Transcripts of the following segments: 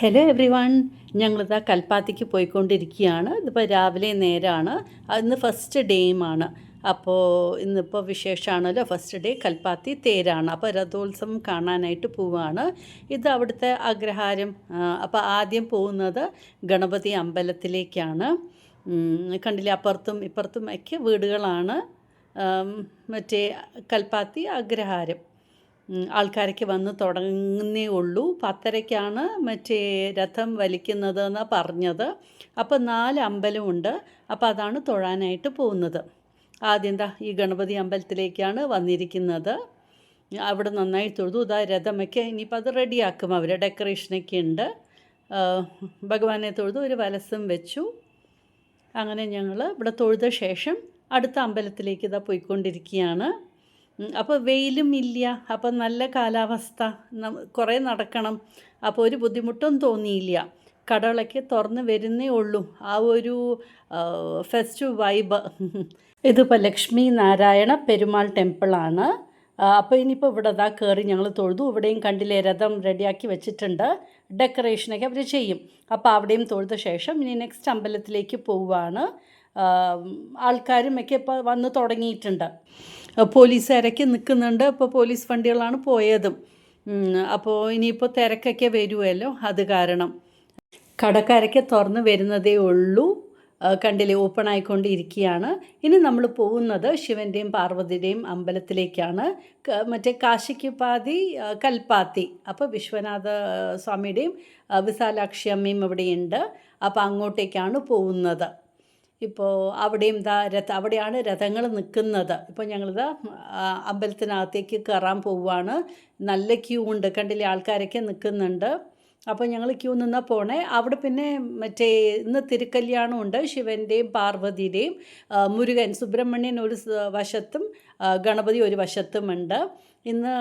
Hello every one. ഞങ്ങളിതാ കൽപ്പാത്തിക്ക് പോയിക്കൊണ്ടിരിക്കുകയാണ്. ഇതിപ്പോൾ രാവിലെ നേരമാണ്. ഇന്ന് ഫസ്റ്റ് ഡേയുമാണ്. അപ്പോൾ ഇന്നിപ്പോൾ വിശേഷമാണല്ലോ, ഫസ്റ്റ് ഡേ കൽപ്പാത്തി തേരാണ്. അപ്പോൾ രഥോത്സവം കാണാനായിട്ട് പോവുകയാണ്. ഇത് അവിടുത്തെ അഗ്രഹാരം. അപ്പോൾ ആദ്യം പോകുന്നത് ഗണപതി അമ്പലത്തിലേക്കാണ്. കണ്ടില്ലേ, അപ്പുറത്തും ഇപ്പുറത്തും ഒക്കെ വീടുകളാണ്. മറ്റേ കൽപ്പാത്തി അഗ്രഹാരം. ആൾക്കാരൊക്കെ വന്ന് തുടങ്ങുന്നേ ഉള്ളൂ. 10:30-ക്കാണ് മറ്റേ രഥം വലിക്കുന്നതെന്നാണ് പറഞ്ഞത്. അപ്പോൾ 4 അമ്പലമുണ്ട്. അപ്പോൾ അതാണ് തൊഴാനായിട്ട് പോകുന്നത്. ആദ്യം ഈ ഗണപതി അമ്പലത്തിലേക്കാണ് വന്നിരിക്കുന്നത്. അവിടെ നന്നായി തൊഴുതു. ഇതാ രഥമൊക്കെ ഇനിയിപ്പോൾ അത് റെഡിയാക്കും അവർ. ഡെക്കറേഷനൊക്കെ ഉണ്ട്. ഭഗവാനെ തൊഴുതു, ഒരു വലസം വെച്ചു. അങ്ങനെ ഞങ്ങൾ ഇവിടെ തൊഴുത ശേഷം അടുത്ത അമ്പലത്തിലേക്ക് ഇതാ പോയിക്കൊണ്ടിരിക്കുകയാണ്. അപ്പോൾ വെയിലും ഇല്ല. അപ്പോൾ നല്ല കാലാവസ്ഥ. കുറേ നടക്കണം. അപ്പോൾ ഒരു ബുദ്ധിമുട്ടും തോന്നിയില്ല. കടകളൊക്കെ തുറന്ന് വരുന്നേ ഉള്ളൂ. ആ ഒരു ഫെസ്റ്റീവ് വൈബ്. ഇതിപ്പോൾ ലക്ഷ്മി നാരായണ പെരുമാൾ ടെമ്പിളാണ്. അപ്പോൾ ഇനിയിപ്പോൾ ഇവിടെ കയറി ഞങ്ങൾ തൊഴുതു. ഇവിടെയും കണ്ടില്ലേ, രഥം റെഡിയാക്കി വെച്ചിട്ടുണ്ട്. ഡെക്കറേഷനൊക്കെ അവർ ചെയ്യും. അപ്പോൾ അവിടെയും തൊഴുത ശേഷം ഇനി നെക്സ്റ്റ് അമ്പലത്തിലേക്ക് പോവുകയാണ്. ആൾക്കാരും ഒക്കെ ഇപ്പോൾ വന്ന് തുടങ്ങിയിട്ടുണ്ട്. പോലീസുകാരൊക്കെ നിൽക്കുന്നുണ്ട്. ഇപ്പോൾ പോലീസ് വണ്ടികളാണ് പോയതും. അപ്പോൾ ഇനിയിപ്പോൾ തിരക്കൊക്കെ വരുമല്ലോ, അത് കാരണം. കടക്കാരൊക്കെ തുറന്ന് വരുന്നതേ ഉള്ളൂ. കണ്ടില്ലേ, ഓപ്പൺ ആയിക്കൊണ്ടിരിക്കുകയാണ്. ഇനി നമ്മൾ പോകുന്നത് ശിവൻ്റെയും പാർവതിയുടെയും അമ്പലത്തിലേക്കാണ്. മറ്റേ കാശിക്ക് പാതി കൽപ്പാത്തി. അപ്പോൾ വിശ്വനാഥ സ്വാമിയുടെയും വിശാലാക്ഷി അമ്മയും ഇവിടെയുണ്ട്. അപ്പോൾ അങ്ങോട്ടേക്കാണ് പോകുന്നത്. ഇപ്പോൾ അവിടെയും അവിടെയാണ് രഥങ്ങൾ നിൽക്കുന്നത്. ഇപ്പോൾ ഞങ്ങളിത് അമ്പലത്തിനകത്തേക്ക് കയറാൻ പോവുകയാണ്. നല്ല ക്യൂ ഉണ്ട്. കണ്ടില്ലേ, ആൾക്കാരൊക്കെ നിൽക്കുന്നുണ്ട്. അപ്പോൾ ഞങ്ങൾ ക്യൂ നിന്നാൽ പോണേ. അവിടെ പിന്നെ മറ്റേ ഇന്ന് തിരുക്കല്യാണമുണ്ട്. ശിവൻ്റെയും പാർവതിയുടെയും. മുരുകൻ സുബ്രഹ്മണ്യൻ ഒരു വശത്തും ഗണപതി ഒരു വശത്തുമുണ്ട്. ഇന്ന്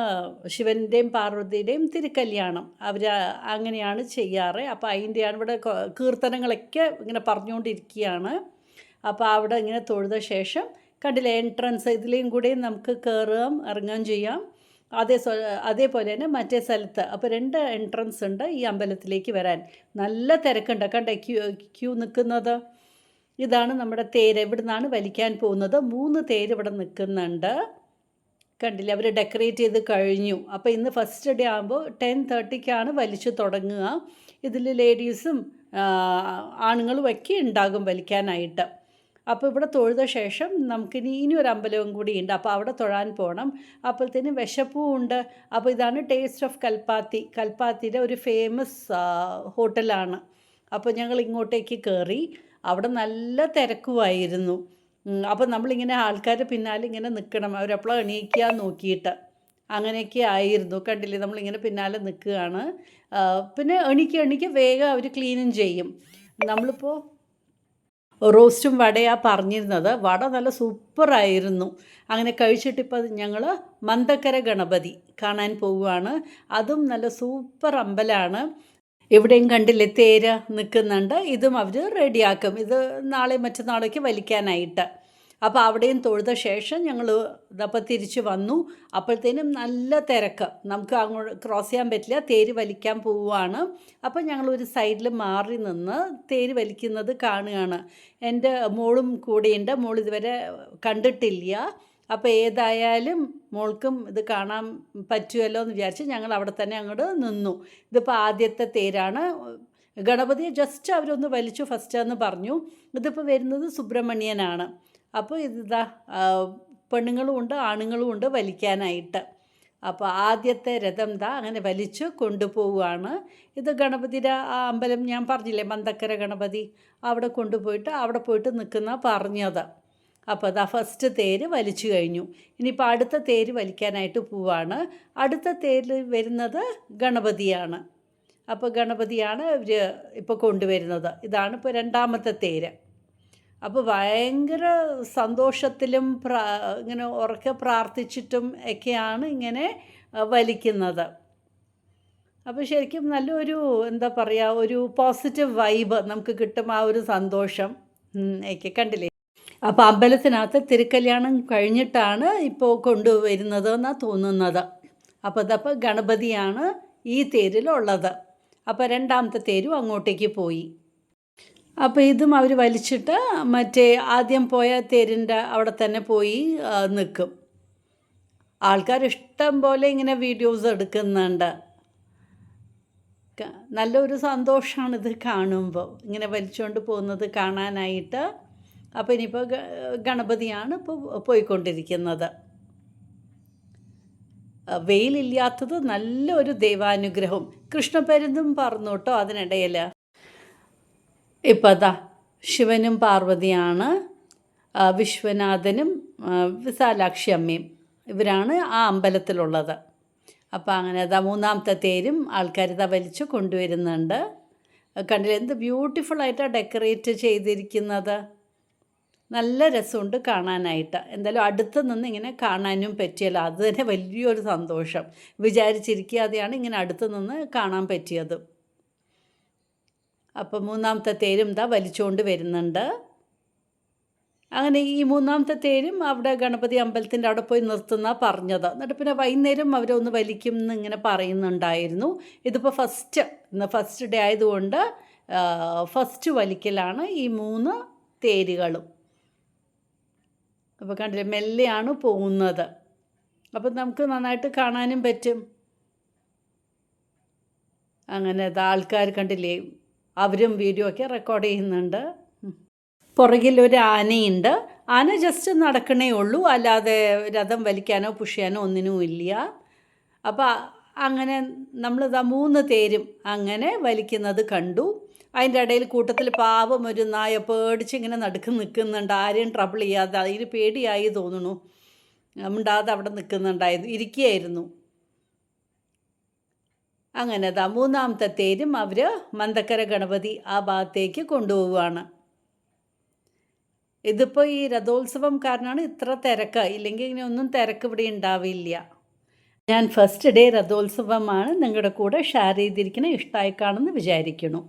ശിവൻ്റെയും പാർവതിയുടെയും തിരുക്കല്യാണം. അവർ അങ്ങനെയാണ് ചെയ്യാറ്. അപ്പോൾ അതിൻ്റെയാണ് ഇവിടെ കീർത്തനങ്ങളൊക്കെ ഇങ്ങനെ പറഞ്ഞുകൊണ്ടിരിക്കുകയാണ്. അപ്പോൾ അവിടെ ഇങ്ങനെ തൊഴുത ശേഷം കണ്ടില്ലേ, എൻട്രൻസ് ഇതിലേയും കൂടെയും നമുക്ക് കയറുകയും ഇറങ്ങുകയും ചെയ്യാം. അതേപോലെ തന്നെ മറ്റേ സ്ഥലത്ത്. അപ്പോൾ 2 എൻട്രൻസ് ഉണ്ട് ഈ അമ്പലത്തിലേക്ക് വരാൻ. നല്ല തിരക്കുണ്ട്. കണ്ടേ, ക്യൂ നിൽക്കുന്നത്. ഇതാണ് നമ്മുടെ തേര്. ഇവിടെ നിന്നാണ് വലിക്കാൻ പോകുന്നത്. 3 തേര് ഇവിടെ നിൽക്കുന്നുണ്ട്. കണ്ടില്ലേ, അവർ ഡെക്കറേറ്റ് ചെയ്ത് കഴിഞ്ഞു. അപ്പോൾ ഇന്ന് ഫസ്റ്റ് ഡേ ആകുമ്പോൾ 10:30-ക്കാണ് വലിച്ചു തുടങ്ങുക. ഇതിൽ ലേഡീസും ആണുങ്ങളും ഒക്കെ ഉണ്ടാകും വലിക്കാനായിട്ട്. അപ്പോൾ ഇവിടെ തൊഴുത ശേഷം നമുക്കിനി ഒരു അമ്പലവും കൂടി ഉണ്ട്. അപ്പോൾ അവിടെ തൊഴാൻ പോകണം. അപ്പോഴത്തേനും വിശപ്പും ഉണ്ട്. അപ്പോൾ ഇതാണ് ടേസ്റ്റ് ഓഫ് കൽപ്പാത്തി. കൽപ്പാത്തിയുടെ ഒരു ഫേമസ് ഹോട്ടലാണ്. അപ്പോൾ ഞങ്ങൾ ഇങ്ങോട്ടേക്ക് കയറി. അവിടെ നല്ല തിരക്കുമായിരുന്നു. അപ്പോൾ നമ്മളിങ്ങനെ ആൾക്കാർ പിന്നാലെ ഇങ്ങനെ നിൽക്കണം. അവരെപ്പോഴും എണീക്കാൻ നോക്കിയിട്ട് അങ്ങനെയൊക്കെ ആയിരുന്നു. കണ്ടില്ലേ, നമ്മളിങ്ങനെ പിന്നാലെ നിൽക്കുകയാണ്. പിന്നെ എണീക്കുക വേഗം അവർ ക്ലീനും ചെയ്യും. നമ്മളിപ്പോൾ റോസ്റ്റും വടയാണ് പറഞ്ഞിരുന്നത്. വട നല്ല സൂപ്പറായിരുന്നു. അങ്ങനെ കഴിച്ചിട്ടിപ്പോൾ ഞങ്ങൾ മന്തക്കര ഗണപതി കാണാൻ പോവുകയാണ്. അതും നല്ല സൂപ്പർ അമ്പലമാണ്. ഇവിടെയും കണ്ടില്ലേ, തേര് നിൽക്കുന്നുണ്ട്. ഇതും അവർ റെഡിയാക്കും. ഇത് നാളെ മറ്റന്നാളേക്ക് വലിക്കാനായിട്ട്. അപ്പോൾ അവിടെയും തൊഴുത ശേഷം ഞങ്ങൾ ഇതപ്പോൾ തിരിച്ച് വന്നു. അപ്പോഴത്തേനും നല്ല തിരക്ക്. നമുക്ക് അങ്ങോട്ട് ക്രോസ് ചെയ്യാൻ പറ്റില്ല. തേര് വലിക്കാൻ പോവുകയാണ്. അപ്പോൾ ഞങ്ങളൊരു സൈഡിൽ മാറി നിന്ന് തേര് വലിക്കുന്നത് കാണുകയാണ്. എൻ്റെ മോളും കൂടെയുണ്ട്. മോൾ ഇതുവരെ കണ്ടിട്ടില്ല. അപ്പോൾ ഏതായാലും മോൾക്കും ഇത് കാണാൻ പറ്റുമല്ലോ എന്ന് വിചാരിച്ച് ഞങ്ങൾ അവിടെ തന്നെ അങ്ങോട്ട് നിന്നു. ഇതിപ്പോൾ ആദ്യത്തെ തേരാണ്. ഗണപതിയെ ജസ്റ്റ് അവരൊന്ന് വലിച്ചു ഫസ്റ്റാന്ന് പറഞ്ഞു. ഇതിപ്പോൾ വരുന്നത് സുബ്രഹ്മണ്യനാണ്. അപ്പോൾ ഇതാ പെണ്ണുങ്ങളും ഉണ്ട് ആണുങ്ങളും ഉണ്ട് വലിക്കാനായിട്ട്. അപ്പോൾ ആദ്യത്തെ രഥം അങ്ങനെ വലിച്ചു കൊണ്ടുപോവുകയാണ്. ഇത് ഗണപതിയുടെ ആ അമ്പലം ഞാൻ പറഞ്ഞില്ലേ, മന്തക്കര ഗണപതി. അവിടെ കൊണ്ടുപോയിട്ട് അവിടെ പോയിട്ട് നിൽക്കുന്ന പറഞ്ഞത്. അപ്പോൾ ഫസ്റ്റ് തേര് വലിച്ചു കഴിഞ്ഞു. ഇനിയിപ്പോൾ അടുത്ത തേര് വലിക്കാനായിട്ട് പോവാണ്. അടുത്ത തേരിൽ വരുന്നത് ഗണപതിയാണ്. അപ്പോൾ ഗണപതിയാണ് ഇവർ ഇപ്പോൾ കൊണ്ടുവരുന്നത്. ഇതാണ് ഇപ്പോൾ 2ാമത്തെ തേര്. അപ്പോൾ ഭയങ്കര സന്തോഷത്തിലും ഇങ്ങനെ ഉറക്കെ പ്രാർത്ഥിച്ചിട്ടും ഒക്കെയാണ് ഇങ്ങനെ വലിക്കുന്നത്. അപ്പോൾ ശരിക്കും നല്ലൊരു എന്താ പറയുക, ഒരു പോസിറ്റീവ് വൈബ് നമുക്ക് കിട്ടും. ആ ഒരു സന്തോഷം ഒക്കെ കണ്ടില്ലേ. അപ്പോൾ അമ്പലത്തിനകത്ത് തിരുക്കല്യാണം കഴിഞ്ഞിട്ടാണ് ഇപ്പോൾ കൊണ്ടുവരുന്നത് എന്നാണ് തോന്നുന്നത്. അപ്പോൾ ഗണപതിയാണ് ഈ തേരിലുള്ളത്. അപ്പോൾ രണ്ടാമത്തെ തേരും അങ്ങോട്ടേക്ക് പോയി. അപ്പോൾ ഇതും അവർ വലിച്ചിട്ട് മറ്റേ ആദ്യം പോയ തേരിൻ്റെ അവിടെ തന്നെ പോയി നിൽക്കും. ആൾക്കാർ ഇഷ്ടം പോലെ ഇങ്ങനെ വീഡിയോസ് എടുക്കുന്നുണ്ട്. നല്ലൊരു സന്തോഷമാണിത് കാണുമ്പോൾ, ഇങ്ങനെ വലിച്ചുകൊണ്ട് പോകുന്നത് കാണാനായിട്ട്. അപ്പോൾ ഇനിയിപ്പോൾ ഗണപതിയാണ് ഇപ്പോൾ പോയിക്കൊണ്ടിരിക്കുന്നത്. വെയിലില്ലാത്തത് നല്ലൊരു ദൈവാനുഗ്രഹം. കൃഷ്ണപരുന്തും പറന്നു കേട്ടോ അതിനിടയിൽ. ഇപ്പോൾ അതാ ശിവനും പാർവതിയാണ്, വിശ്വനാഥനും വിശാലാക്ഷി അമ്മയും, ഇവരാണ് ആ അമ്പലത്തിലുള്ളത്. അപ്പോൾ അങ്ങനെ അതാ മൂന്നാമത്തെ തേരും ആൾക്കാർ ഇതാ വലിച്ചു കൊണ്ടുവരുന്നുണ്ട്. കണ്ടില്ല എന്ത് ബ്യൂട്ടിഫുള്ളായിട്ടാണ് ഡെക്കറേറ്റ് ചെയ്തിരിക്കുന്നത്. നല്ല രസമുണ്ട് കാണാനായിട്ട്. എന്തായാലും അടുത്ത് നിന്ന് ഇങ്ങനെ കാണാനും പറ്റിയല്ലോ, അത് തന്നെ വലിയൊരു സന്തോഷം. വിചാരിച്ചിരിക്കാതെയാണ് ഇങ്ങനെ അടുത്ത് നിന്ന് കാണാൻ പറ്റിയത്. അപ്പോൾ മൂന്നാമത്തെ തേരും ഇതാ വലിച്ചുകൊണ്ട് വരുന്നുണ്ട്. അങ്ങനെ ഈ മൂന്നാമത്തെ തേരും അവിടെ ഗണപതി അമ്പലത്തിൻ്റെ അവിടെ പോയി നിർത്തുന്ന പറഞ്ഞത്. എന്നിട്ട് പിന്നെ വൈകുന്നേരം അവരൊന്ന് വലിക്കും എന്നിങ്ങനെ പറയുന്നുണ്ടായിരുന്നു. ഇതിപ്പോൾ ഇന്ന് ഫസ്റ്റ് ഡേ ആയതുകൊണ്ട് ഫസ്റ്റ് വലിക്കലാണ് ഈ 3 തേരുകളും. അപ്പോൾ കണ്ടില്ലേ മെല്ലെയാണ് പോകുന്നത്. അപ്പം നമുക്ക് നന്നായിട്ട് കാണാനും പറ്റും. അങ്ങനെ ആൾക്കാർ കണ്ടില്ലേ, അവരും വീഡിയോ ഒക്കെ റെക്കോർഡ് ചെയ്യുന്നുണ്ട്. പുറകിലൊരു ആനയുണ്ട്. ആന ജസ്റ്റ് നടക്കണേ ഉള്ളൂ, അല്ലാതെ രഥം വലിക്കാനോ പുഷ് ചെയ്യാനോ ഒന്നിനും ഇല്ല. അപ്പോൾ അങ്ങനെ നമ്മളിതാ 3 തേരും അങ്ങനെ വലിക്കുന്നത് കണ്ടു. അതിൻ്റെ ഇടയിൽ കൂട്ടത്തിൽ പാവം ഒരു നായ പേടിച്ചിങ്ങനെ നടുക്ക് നിൽക്കുന്നുണ്ട്. ആരെയും ട്രബിൾ ചെയ്യാതെ, അതിന് പേടിയായി തോന്നുന്നു, മിണ്ടാതെ അവിടെ ഇരിക്കുകയായിരുന്നു. അങ്ങനെ അതാ മൂന്നാമത്തെ തേരും അവർ മന്ദക്കര ഗണപതി ആ ഭാഗത്തേക്ക് കൊണ്ടുപോവുകയാണ്. ഇതിപ്പോൾ ഈ രഥോത്സവം കാരണമാണ് ഇത്ര തിരക്ക്, ഇല്ലെങ്കിൽ ഇങ്ങനെ ഒന്നും തിരക്ക് ഇവിടെ ഉണ്ടാവില്ല. ഞാൻ ഫസ്റ്റ് ഡേ രഥോത്സവമാണ് നിങ്ങളുടെ കൂടെ ഷെയർ ചെയ്തിരിക്കുന്നത്. ഇഷ്ടമായി കാണുമെന്ന് വിചാരിക്കുന്നു.